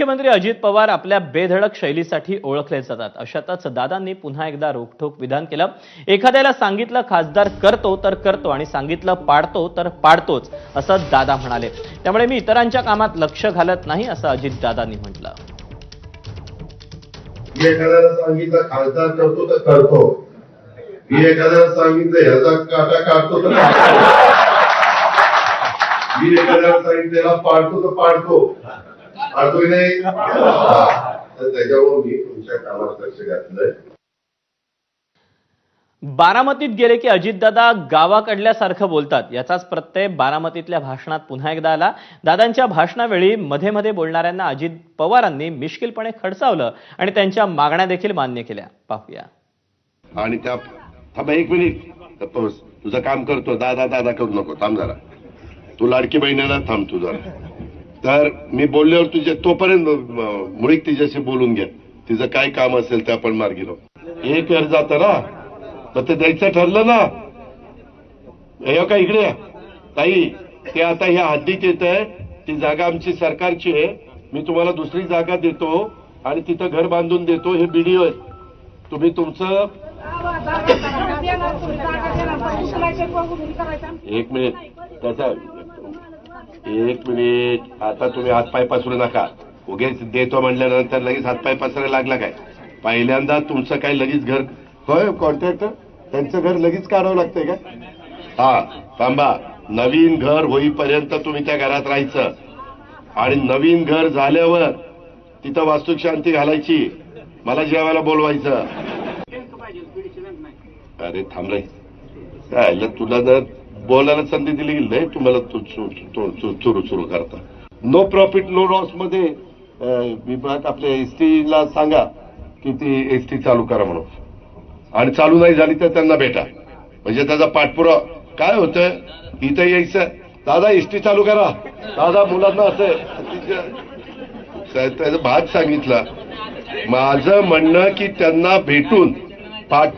मुख्यमंत्री अजित पवार आपल्या बेधडक शैलीसाठी ओळखले जातात. अशातच दादांनी पुन्हा एकदा रोखठोक विधान केलं. एखाद्याला सांगितलं खासदार करतो तर करतो आणि सांगितलं पाडतो तर पाडतोच असं दादा म्हणाले. त्यामुळे मी इतरांच्या कामात लक्ष घालत नाही असं अजित दादांनी म्हटलं. एखाद्याला सांगितलं खासदार करतो तर करतो, मी एखाद्याला सांगितलं ह्याचा काटा काढतो तर काढतो, मी एखाद्याला सांगितलेला पाडतो तर पाडतो, पाडतोय नाही. तर त्याच्यावर मी तुमच्या कामात लक्ष घातलंय. बारामतीत गेले की अजितदादा गावाकडल्यासारखं बोलतात. याचाच प्रत्यय बारामतीतल्या भाषणात पुन्हा एकदा आला. दादांच्या भाषणावेळी मध्ये मध्ये बोलणाऱ्यांना अजित पवारांनी मिश्किलपणे खडसावलं आणि त्यांच्या मागण्या देखील मान्य केल्या. पाहूया. आणि त्या थांबा एक मिनिट, तुझं काम करतो, दादा दादा करू नको, थांब जरा, तू लाडकी बहिणीला थांब तू जरा. तर मी बोलल्यावर तुझे तोपर्यंत मुळीक तिच्याशी बोलून घ्या, तिचं काय काम असेल ते आपण मार्गी लावू. एक वेळ जातं ना तर ते द्यायचं ठरलं ना. हे का इकडे ताई, ते आता ह्या हद्दीत येत आहे, ती जागा आमची सरकारची आहे. मी तुम्हाला दुसरी जागा देतो आणि तिथं घर बांधून देतो. हे बीडीओ आहे, तुम्ही तुमचं एक मिनिट त्याचा एक मिनिट, आता तुम्ही हातपाय पसरू नका. उगेच देतो म्हटल्यानंतर लगेच हातपाय पसरायला लागला काय? पहिल्यांदा तुमचं काय लगेच घर होय कॉन्ट्रॅक्टर त्यांचं घर लगेच काढावं लागतंय का? हा थांबा, नवीन घर होईपर्यंत तुम्ही त्या घरात राहायचं आणि नवीन घर झाल्यावर तिथं वास्तुशांती घालायची, मला जेवायला बोलवायचं. अरे थांब रे, काय तुला जर बोलायला संधी दिली गेली नाही तुम्हाला सुरू सुरू करता. नो प्रॉफिट नो लॉस मध्ये विभाग आपल्या एसटीला सांगा की ती एसटी चालू करा म्हणून, आणि चालू नाही झाली तर त्यांना भेटा, म्हणजे त्याचा पाठपुरावा. काय होतं इथं यायचं, दादा एसटी चालू करा, दादा मुलांना असं त्याचा भाग सांगितला. माझं म्हणणं की त्यांना भेटून पाठ